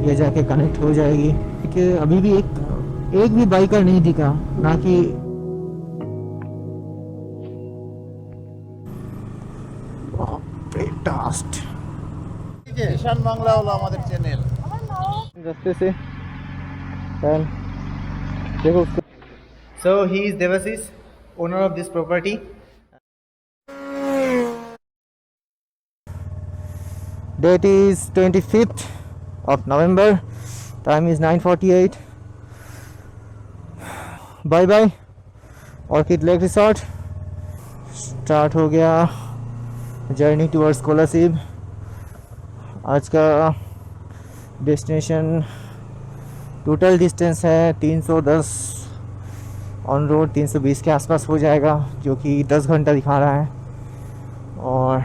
ये जाके कनेक्ट हो जाएगी। कि अभी भी एक भी बाइकर नहीं दिखा, ना कि टास्ट ঈশান বাংলা হলো আমাদের চ্যানেল। रास्ते से देखो उसको। So he is Devasis, owner of this property. Date is 25th of November. Time is 9:48. Bye bye Orchid Lake Resort. Start हो गया जर्नी टूवर्ड्स कोलासिब। आज का डेस्टिनेशन टोटल डिस्टेंस है 310, ऑन रोड 320 के आसपास हो जाएगा, जो कि 10 घंटा दिखा रहा है। और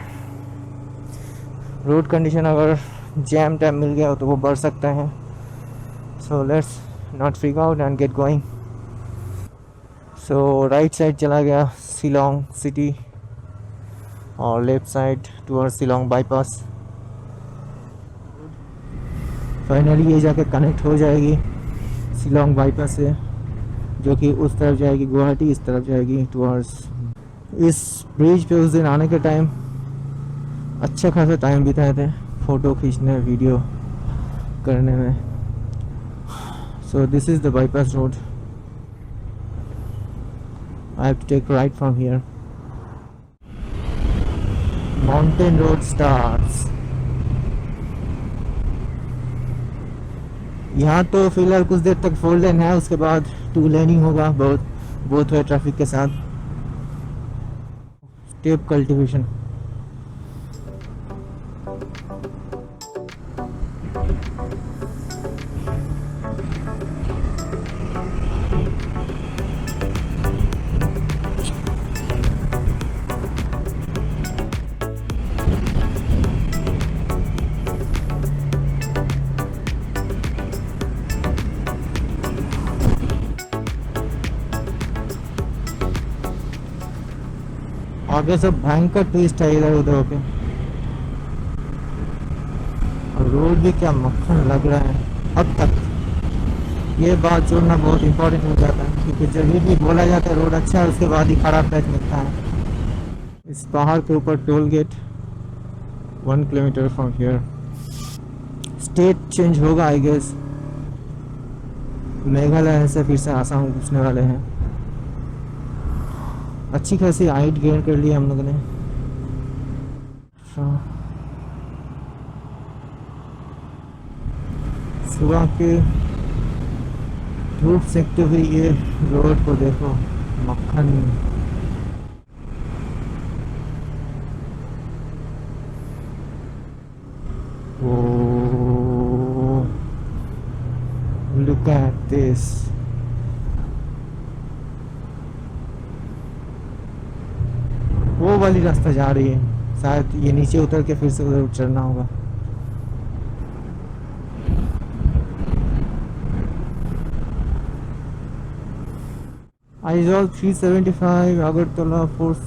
रोड कंडीशन अगर जैम टाइम मिल गया हो तो वो बढ़ सकता है। So let's not freak out and get going. So right side चला गया शिलोंग सिटी और left side towards Shillong bypass. Finally ये जाके कनेक्ट हो जाएगी शिलोंग बाईपास से, जो कि उस तरफ जाएगी गुवाहाटी, इस तरफ जाएगी टूवर्ड्स। इस ब्रिज पे उस दिन आने के टाइम अच्छा खासा टाइम बिताए थे फ़ोटो खींचने, वीडियो करने में। So this is the bypass road. I have to take right from here. Mountain road starts. यहाँ तो फिलहाल कुछ देर तक 4 लेन है, उसके बाद 2 लेनिंग होगा बहुत है ट्रैफिक के साथ। Step cultivation. आगे सब भयंकर ट्विस्ट है इधर उधर होके, और रोड भी क्या मक्खन लग रहा है अब तक। ये बात जोड़ना बहुत इम्पोर्टेंट हो जाता है, क्योंकि जब भी बोला जाता है रोड अच्छा है, उसके बाद ही खराब पैच मिलता है। इस पहाड़ के ऊपर toll gate 1 kilometre from here. State change होगा आई गेस, मेघालय से फिर से आसाम घुसने वाले हैं। अच्छी खासी हाइट गेन कर ली हम लोगों ने। सुबह के धूप सेकते हुए ये रोड को देखो, मक्खन। Oh look at this. वो वाली रास्ता जा रही है, शायद ये नीचे उतर के फिर से उधर चढ़ना होगा। आइजॉल 375 अगरतला फोर्स।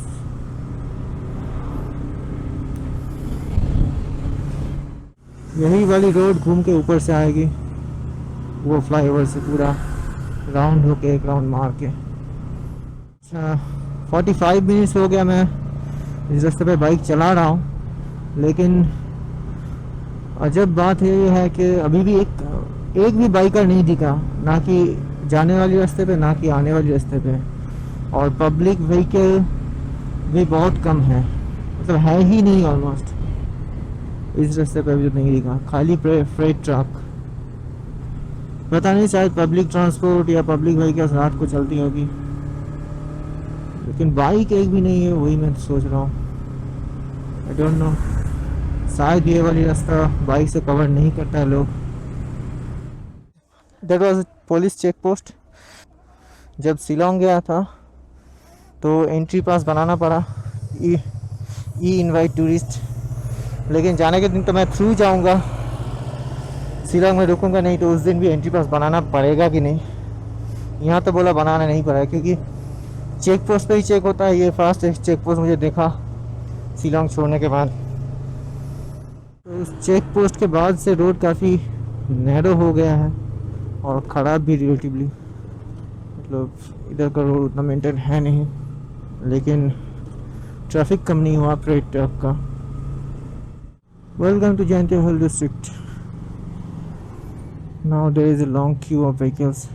यही वाली रोड घूम के ऊपर से आएगी, वो फ्लाईओवर से पूरा राउंड होके एक राउंड मार के। 45 मिनट्स हो गया मैं इस रास्ते पे बाइक चला रहा हूँ, लेकिन अजब बात ये है कि अभी भी एक भी बाइकर नहीं दिखा, ना कि जाने वाले रास्ते पे, ना कि आने वाले रास्ते पे। और पब्लिक व्हीकल भी बहुत कम है, मतलब है ही नहीं ऑलमोस्ट। इस रास्ते पे भी नहीं दिखा, खाली फ्रेट ट्रक। पता नहीं, शायद पब्लिक ट्रांसपोर्ट या पब्लिक व्हीकल रात को चलती होगी, लेकिन बाइक एक भी नहीं है। वही मैं सोच रहा हूँ, आई डोंट नो, शायद ये वाली रास्ता बाइक से कवर नहीं करता है लोग। That was police check post. जब शिलोंग गया था तो एंट्री पास बनाना पड़ा, ई इनवाइट टूरिस्ट। लेकिन जाने के दिन तो मैं थ्रू जाऊंगा, शिलोंग में रुकूंगा नहीं, तो उस दिन भी एंट्री पास बनाना पड़ेगा कि नहीं। यहाँ तो बोला बनाना नहीं पड़ेगा, क्योंकि चेक पोस्ट पे ही चेक होता है। ये फास्ट चेक पोस्ट मुझे देखा शिलोंग छोड़ने के बाद। तो उस चेक पोस्ट के बाद से रोड काफ़ी नैरो हो गया है और ख़राब भी रिलेटिवली, मतलब इधर का रोड उतना मेंटेन है नहीं, लेकिन ट्रैफिक कम नहीं हुआ फ्रेट ट्रक का। Welcome to Jaintia hill district. Now there is a long queue of vehicles.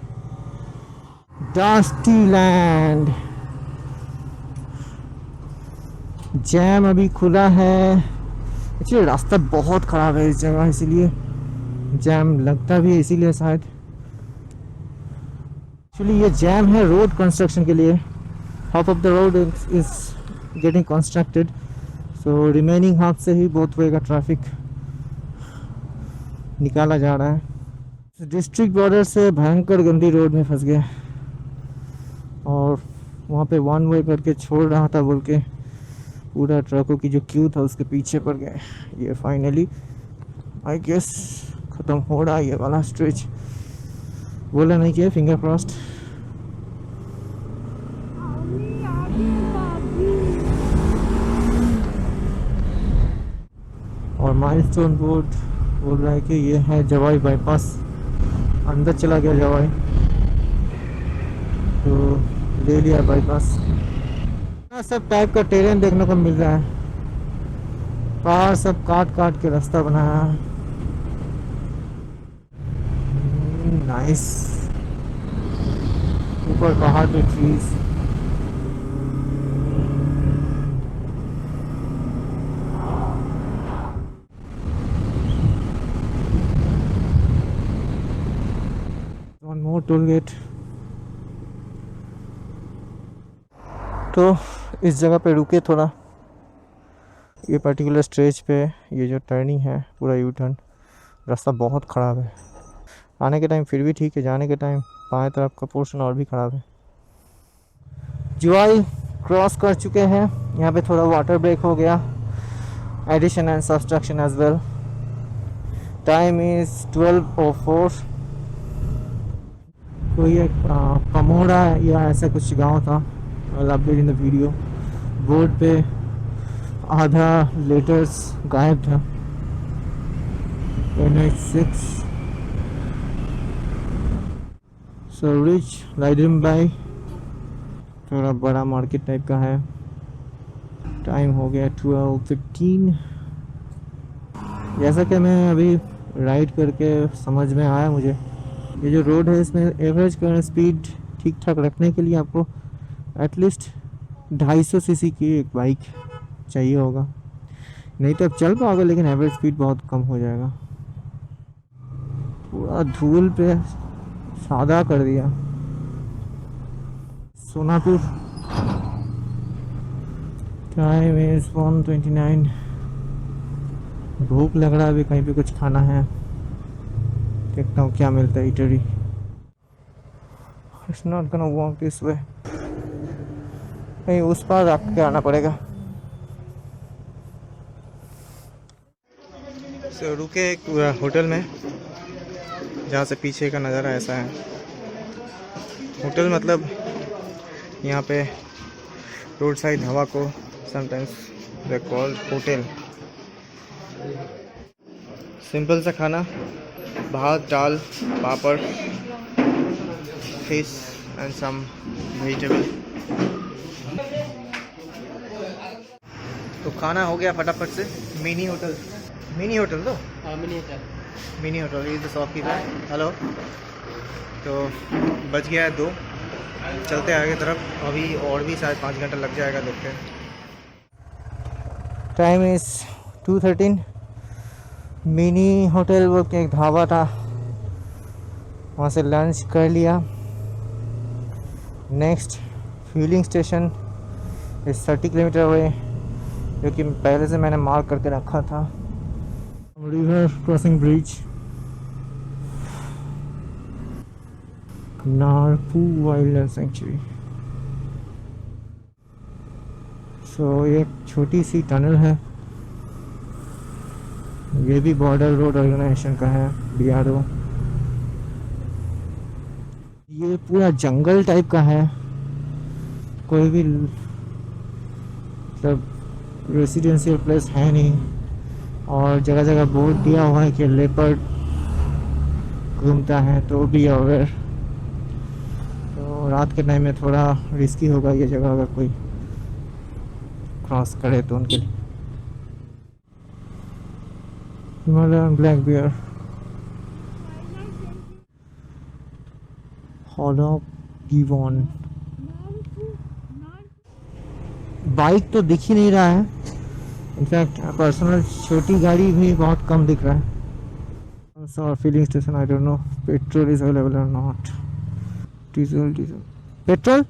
Dusty land. Jam अभी खुला है। एक्चुअली रास्ता बहुत ख़राब है इस जगह, इसीलिए जैम लगता भी है, इसीलिए शायद। एक्चुअली ये जैम है रोड कंस्ट्रक्शन के लिए। Half of the road is getting constructed, so remaining half से ही बोथ वे का ट्रैफिक निकाला जा रहा है। डिस्ट्रिक्ट बॉर्डर से भयंकर गंदी रोड में फंस गया और वहाँ पे वन वे करके छोड़ रहा था बोल के पूरा ट्रकों की जो क्यू था उसके पीछे पड़ गए। ये फाइनली आई गेस ख़त्म हो रहा है ये वाला स्ट्रेच। बोला नहीं किया, फिंगर क्रॉस्ड। और माइलस्टोन बोर्ड बोल रहा है कि ये है जवाई बाईपास। अंदर चला गया जवाई तो ले लिया बाईपास। सब टाइप का टेरेन देखने को मिल रहा है। पहाड़ सब काट काट के रास्ता बनाया है। नाइस। ऊपर पहाड़ पे trees. One more toll gate. तो इस जगह पे रुके थोड़ा। ये पर्टिकुलर स्ट्रेच पे ये जो टर्निंग है पूरा यू टर्न, रास्ता बहुत ख़राब है। आने के टाइम फिर भी ठीक है, जाने के टाइम बाएं तरफ का पोर्शन और भी ख़राब है। जुआई क्रॉस कर चुके हैं। यहाँ पे थोड़ा वाटर ब्रेक हो गया, addition and subtraction as well. Time is 12:04। तो ये कमोड़ा या ऐसा कुछ गांव था। Update in the video board पे आधा लेटर्स गायब था। NH6 so rich लाइडम by. थोड़ा बड़ा मार्केट टाइप का है। टाइम हो गया 12:15। जैसा कि मैं अभी राइड करके समझ में आया मुझे, ये जो रोड है इसमें एवरेज करंट स्पीड ठीक ठाक रखने के लिए आपको एटलीस्ट 250 सीसी की एक बाइक चाहिए होगा, नहीं तो आप चल पाओगे लेकिन एवरेज स्पीड बहुत कम हो जाएगा। पूरा धूल पे सादा कर दिया। सोनापुर। Time is 1:29। भूख लग रहा है, अभी कहीं पे कुछ खाना है। देखता हूँ क्या मिलता है इटरी। It's not gonna walk this way। कहीं उस पार रख के आना पड़ेगा। So, रुके एक होटल में जहाँ से पीछे का नज़ारा ऐसा है। होटल मतलब यहाँ पे रोड साइड हवा को sometimes they call hotel. Simple सा खाना, भात दाल पापड़ फिश एंड सम वेजिटेबल। तो खाना हो गया फटाफट से। मिनी होटल तो mini hotel is the shopkeeper. Hello. तो बज गया है 2। चलते आगे तरफ। अभी और भी शायद 5 घंटा लग जाएगा, देखते हैं। Time is 2:13। मिनी होटल वो के एक ढाबा था, वहाँ से लंच कर लिया। नेक्स्ट फ्यूलिंग स्टेशन इस 30 किलोमीटर अवे, जो कि पहले से मैंने मार्क करके रखा था। River crossing bridge, Narpuh wildlife sanctuary. So ये छोटी सी टनल है, ये भी बॉर्डर रोड ऑर्गेनाइजेशन का है, BRO। ये पूरा जंगल टाइप का है, कोई भी मतलब रेसिडेंशियल प्लेस है नहीं, और जगह जगह बोर्ड दिया हुआ है कि लेपर्ड घूमता है तो बी अवेयर। तो रात के टाइम में थोड़ा रिस्की होगा ये जगह अगर कोई क्रॉस करे तो उनके लिए। हिमालयन ब्लैक बियर, हॉलो गिवॉन। बाइक तो दिख ही नहीं रहा है, इनफैक्ट पर्सनल छोटी गाड़ी भी बहुत कम दिख रहा है। और filling station I don't know petrol is available और नॉट। डीजल पेट्रोल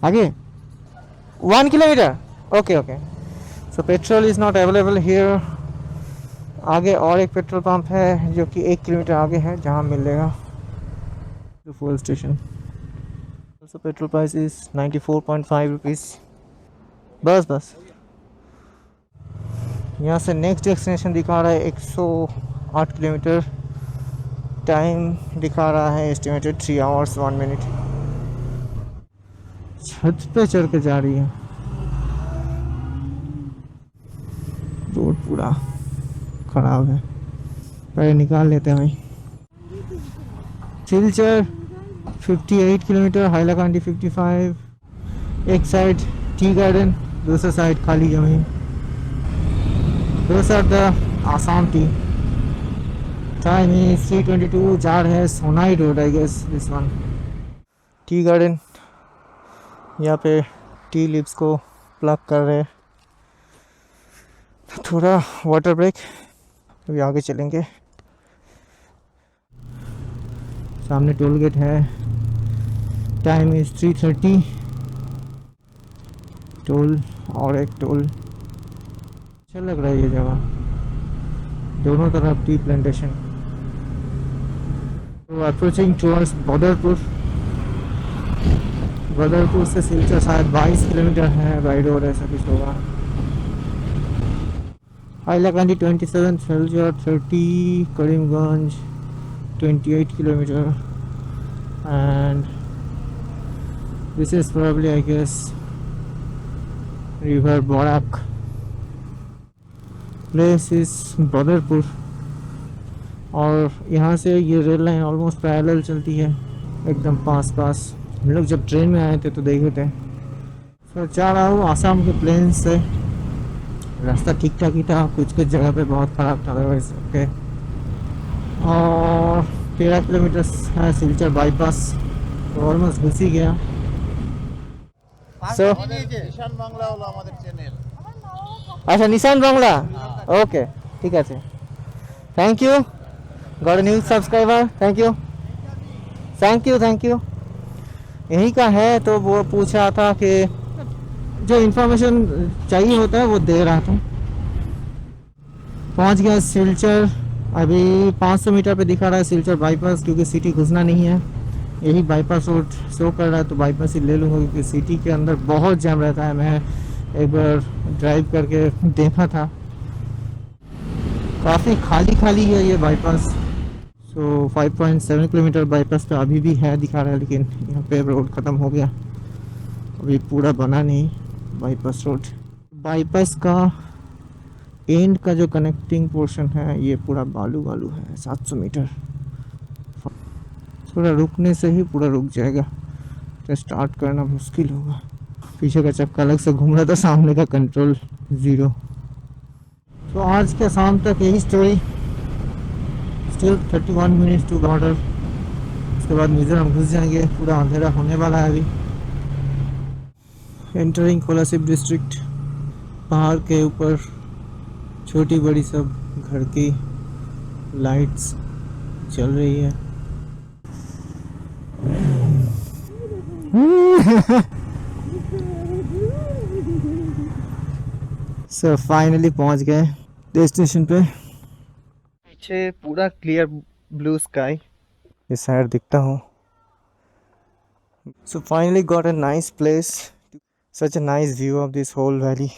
आगे 1 kilometre. Okay okay, so petrol is not available here. आगे और एक पेट्रोल पंप है जो कि 1 किलोमीटर आगे है जहाँ मिलेगा full station. So petrol price is 94.5 rupees. बस यहाँ से नेक्स्ट डेस्टिनेशन दिखा रहा है 108 किलोमीटर। टाइम दिखा रहा है एस्टिमेटेड 3 आवर्स 1 मिनट। छत पे चढ़ के जा रही है। रोड पूरा खराब है, पहले निकाल लेते हैं भाई। सिलचर 58 किलोमीटर, हाइलाकांडी 55। एक साइड टी गार्डन, दूसरा साइड खाली जमीन। Those are the Assam tea. Time is 3:22. जा रहे हैं Sonai road, I guess this one. Tea garden, यहाँ पे टी लीव्स को प्लग कर रहे हैं। थोड़ा वाटर ब्रेक, अभी आगे चलेंगे। सामने टोल गेट है। Time is 3:30। टोल और एक टोल। अच्छा लग रहा है ये जगह, दोनों तरफ टी प्लांटेशन। तो अप्रोचिंग टुवर्ड्स बदरपुर। बदरपुर से सिलचर शायद 22 किलोमीटर है, बाई रोड ऐसा कुछ होगा। Hailakandi 27, Silchar 30, Karimganj 28 kilometre and this is probably I guess river Barak. Place is Badarpur. और यहाँ से ये रेल लाइन ऑलमोस्ट पैरेलल चलती है, एकदम पास। हम लोग जब ट्रेन में आए थे तो देखे थे। तो जा रहा हूँ आसाम के प्लेन से। रास्ता ठीक ठाक ही था, कुछ जगह पे बहुत ख़राब था अदरवाइज ओके। और 13 किलोमीटर है सिलचर बाईपास, तो ऑलमोस्ट घुस ही गया। सो নিশান বাংলা হলো আমাদের চ্যানেল। अच्छा निशान बांग्ला, ओके ठीक है। Thank you, got new subscriber. Thank you. यहीं का है, तो वो पूछ रहा था कि जो इन्फॉर्मेशन चाहिए होता है वो दे रहा था। पहुंच गया सिलचर। अभी 500 मीटर पे दिखा रहा है सिलचर बाईपास, क्योंकि सिटी घुसना नहीं है। यही बाईपास रोड शो कर रहा है, तो बाईपास ही ले लूँगा, क्योंकि सिटी के अंदर बहुत जाम रहता है। मैं एक बार ड्राइव करके देखा था, काफ़ी खाली है ये बाईपास। सो 5.7 किलोमीटर बाईपास पे अभी भी है दिखा रहा है, लेकिन यहाँ पे रोड ख़त्म हो गया, अभी पूरा बना नहीं बाईपास रोड। बाईपास का एंड का जो कनेक्टिंग पोर्शन है ये पूरा बालू है। 700 मीटर, थोड़ा रुकने से ही पूरा रुक जाएगा, तो स्टार्ट करना मुश्किल होगा। पीछे का चक्का अलग से घूम रहा था, सामने का कंट्रोल 0। तो आज के शाम तक यही story. Still 31 minutes to border. उसके बाद मिजोरम घुस जाएंगे, पूरा अंधेरा होने वाला है अभी। Entering Kolasib district. पहाड़ के ऊपर छोटी बड़ी सब घर की लाइट्स चल रही है। सो फाइनली पहुंच गए डेस्टिनेशन पे। पीछे पूरा क्लियर ब्लू स्काई, इस साइड दिखता हूँ। So finally got a nice place, such a nice view of this whole valley.